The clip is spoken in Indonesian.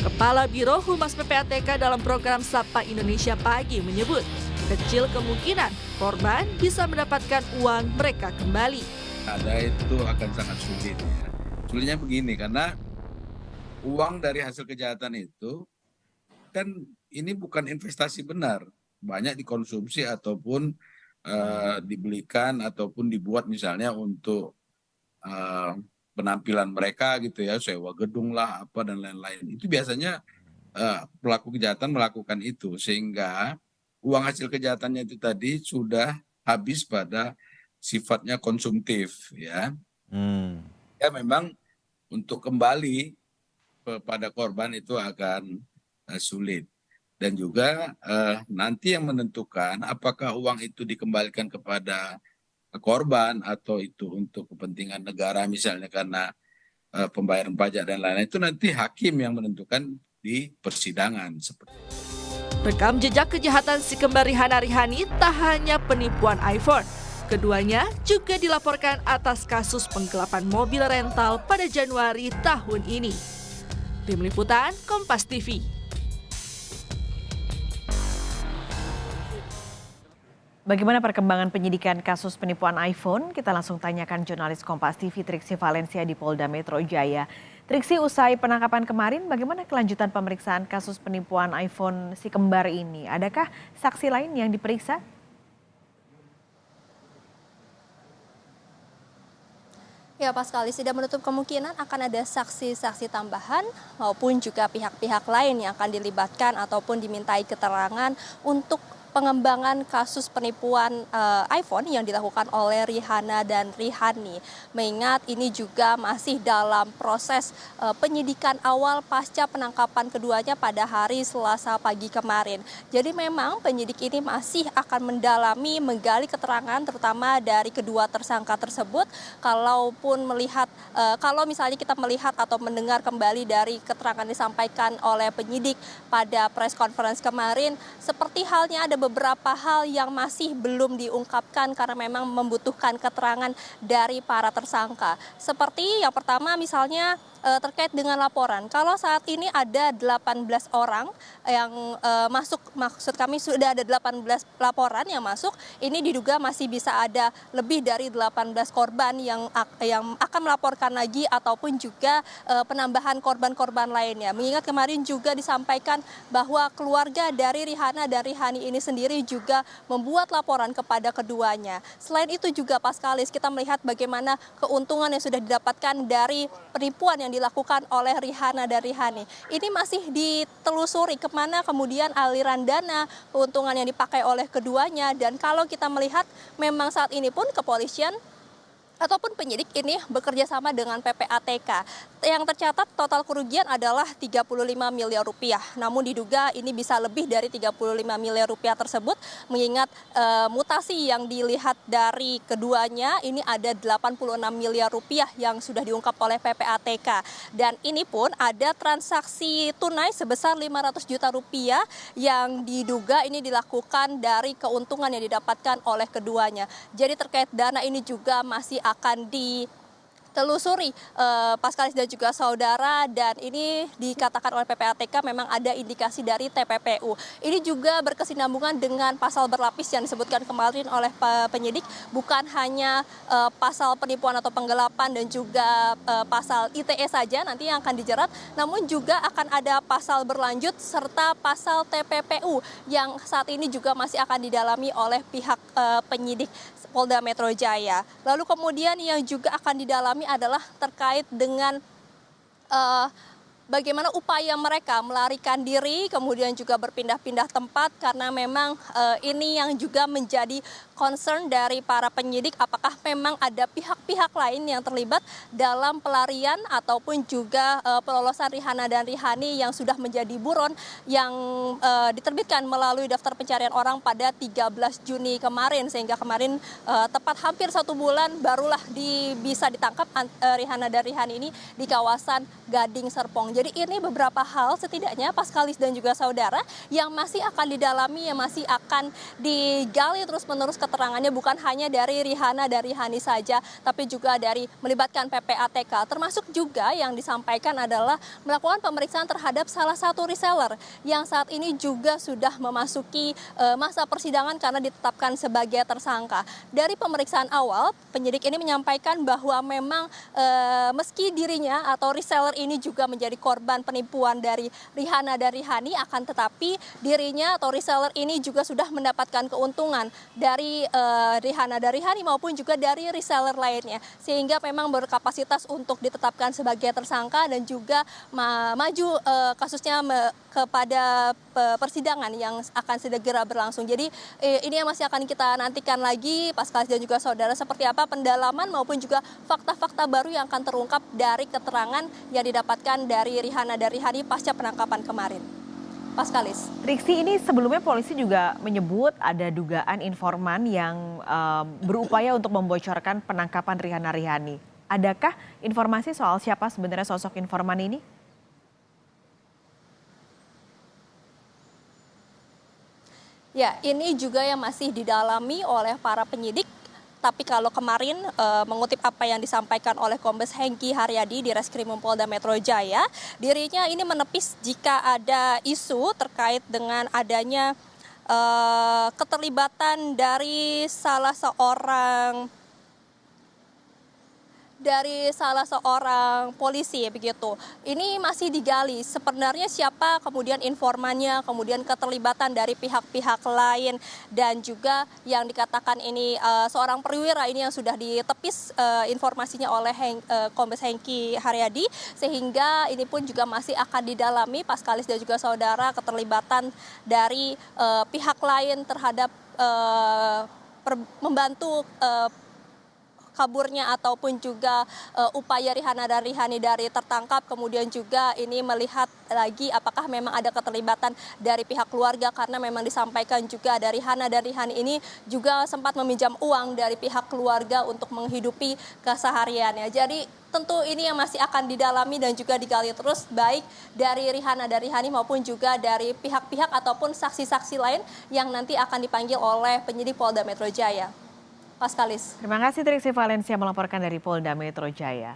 Kepala Biro Humas PPATK dalam program Sapa Indonesia Pagi menyebut, kecil kemungkinan korban bisa mendapatkan uang mereka kembali. Ada itu akan sangat sulit ya. Sulitnya begini, karena uang dari hasil kejahatan itu kan ini bukan investasi benar. Banyak dikonsumsi ataupun dibelikan ataupun dibuat misalnya untuk eh, penampilan mereka gitu ya, sewa gedung lah apa dan lain-lain. Itu biasanya pelaku kejahatan melakukan itu sehingga uang hasil kejahatannya itu tadi sudah habis pada sifatnya konsumtif ya. Hmm. Ya memang untuk kembali kepada korban itu akan sulit. Dan juga nanti yang menentukan apakah uang itu dikembalikan kepada korban atau itu untuk kepentingan negara misalnya karena pembayaran pajak dan lain-lain, itu nanti hakim yang menentukan di persidangan. Rekam jejak kejahatan si kembar Rihana Rihani tak hanya penipuan iPhone. Keduanya juga dilaporkan atas kasus penggelapan mobil rental pada Januari tahun ini. Tim Liputan Kompas TV. Bagaimana perkembangan penyidikan kasus penipuan iPhone? Kita langsung tanyakan jurnalis Kompas TV Triksi Valencia di Polda Metro Jaya. Triksi, usai penangkapan kemarin, bagaimana kelanjutan pemeriksaan kasus penipuan iPhone si kembar ini? Adakah saksi lain yang diperiksa? Ya, Pascalis, tidak menutup kemungkinan akan ada saksi-saksi tambahan maupun juga pihak-pihak lain yang akan dilibatkan ataupun dimintai keterangan untuk pengembangan kasus penipuan iPhone yang dilakukan oleh Rihana dan Rihani. Mengingat ini juga masih dalam proses penyidikan awal pasca penangkapan keduanya pada hari Selasa pagi kemarin. Jadi memang penyidik ini masih akan mendalami, menggali keterangan terutama dari kedua tersangka tersebut. Kalau misalnya kita melihat atau mendengar kembali dari keterangan disampaikan oleh penyidik pada press conference kemarin, seperti halnya ada beberapa hal yang masih belum diungkapkan karena memang membutuhkan keterangan dari para tersangka. Seperti yang pertama misalnya terkait dengan laporan. Kalau saat ini ada 18 orang yang masuk, maksud kami sudah ada 18 laporan yang masuk, ini diduga masih bisa ada lebih dari 18 korban yang akan melaporkan lagi ataupun juga penambahan korban-korban lainnya. Mengingat kemarin juga disampaikan bahwa keluarga dari Rihana dan Rihani ini sendiri juga membuat laporan kepada keduanya. Selain itu juga Pascalis, kita melihat bagaimana keuntungan yang sudah didapatkan dari penipuan yang dilakukan oleh Rihana dan Rihani. Ini masih ditelusuri kemana kemudian aliran dana keuntungan yang dipakai oleh keduanya, dan kalau kita melihat memang saat ini pun kepolisian ataupun penyidik ini bekerja sama dengan PPATK. Yang tercatat total kerugian adalah 35 miliar rupiah. Namun diduga ini bisa lebih dari 35 miliar rupiah tersebut, mengingat mutasi yang dilihat dari keduanya ini ada 86 miliar rupiah yang sudah diungkap oleh PPATK. Dan ini pun ada transaksi tunai sebesar 500 juta rupiah yang diduga ini dilakukan dari keuntungan yang didapatkan oleh keduanya. Jadi terkait dana ini juga masih akan ditelusuri Pascalis dan juga saudara, dan ini dikatakan oleh PPATK memang ada indikasi dari TPPU. Ini juga berkesinambungan dengan pasal berlapis yang disebutkan kemarin oleh penyidik, bukan hanya pasal penipuan atau penggelapan dan juga pasal ITE saja nanti yang akan dijerat, namun juga akan ada pasal berlanjut serta pasal TPPU yang saat ini juga masih akan didalami oleh pihak penyidik Polda Metro Jaya. Lalu kemudian yang juga akan didalami adalah terkait dengan bagaimana upaya mereka melarikan diri, kemudian juga berpindah-pindah tempat, karena memang ini yang juga menjadi concern dari para penyidik, apakah memang ada pihak-pihak lain yang terlibat dalam pelarian ataupun juga pelolosan Rihana dan Rihani yang sudah menjadi buron yang diterbitkan melalui daftar pencarian orang pada 13 Juni kemarin, sehingga kemarin tepat hampir 1 bulan barulah bisa ditangkap Rihana dan Rihani ini di kawasan Gading Serpong berlangsung. Jadi ini beberapa hal setidaknya Paskalis dan juga saudara yang masih akan didalami, yang masih akan digali terus-menerus keterangannya, bukan hanya dari Rihanna dan Rihani saja, tapi juga dari melibatkan PPATK. Termasuk juga yang disampaikan adalah melakukan pemeriksaan terhadap salah satu reseller yang saat ini juga sudah memasuki masa persidangan karena ditetapkan sebagai tersangka. Dari pemeriksaan awal, penyidik ini menyampaikan bahwa memang meski dirinya atau reseller ini juga menjadi korban penipuan dari Rihanna dan Rihani, akan tetapi dirinya atau reseller ini juga sudah mendapatkan keuntungan dari Rihanna dan Rihani maupun juga dari reseller lainnya, sehingga memang berkapasitas untuk ditetapkan sebagai tersangka dan juga maju kasusnya kepada persidangan yang akan segera berlangsung. Jadi ini yang masih akan kita nantikan lagi, Paskalis dan juga saudara, seperti apa pendalaman maupun juga fakta-fakta baru yang akan terungkap dari keterangan yang didapatkan dari Rihanna dan Rihani pasca penangkapan kemarin. Paskalis. Triksi, ini sebelumnya polisi juga menyebut ada dugaan informan yang berupaya untuk membocorkan penangkapan Rihanna Rihani. Adakah informasi soal siapa sebenarnya sosok informan ini? Ya, ini juga yang masih didalami oleh para penyidik. Tapi kalau kemarin mengutip apa yang disampaikan oleh Kombes Hengki Haryadi di Reskrimum Polda Metro Jaya, dirinya ini menepis jika ada isu terkait dengan adanya keterlibatan dari salah seorang polisi begitu. Ini masih digali sebenarnya siapa kemudian informannya, kemudian keterlibatan dari pihak-pihak lain, dan juga yang dikatakan ini seorang perwira ini yang sudah ditepis informasinya oleh Kombes Hengki Haryadi, sehingga ini pun juga masih akan didalami Paskalis dan juga saudara, keterlibatan dari pihak lain terhadap membantu kaburnya ataupun juga upaya Rihanna dan Rihani dari tertangkap. Kemudian juga ini melihat lagi apakah memang ada keterlibatan dari pihak keluarga, karena memang disampaikan juga dari Rihanna dan Rihani ini juga sempat meminjam uang dari pihak keluarga untuk menghidupi kesehariannya. Jadi tentu ini yang masih akan didalami dan juga digali terus, baik dari Rihanna dan Rihani maupun juga dari pihak-pihak ataupun saksi-saksi lain yang nanti akan dipanggil oleh penyidik Polda Metro Jaya. Paskalis. Terima kasih Triksi Valencia melaporkan dari Polda Metro Jaya.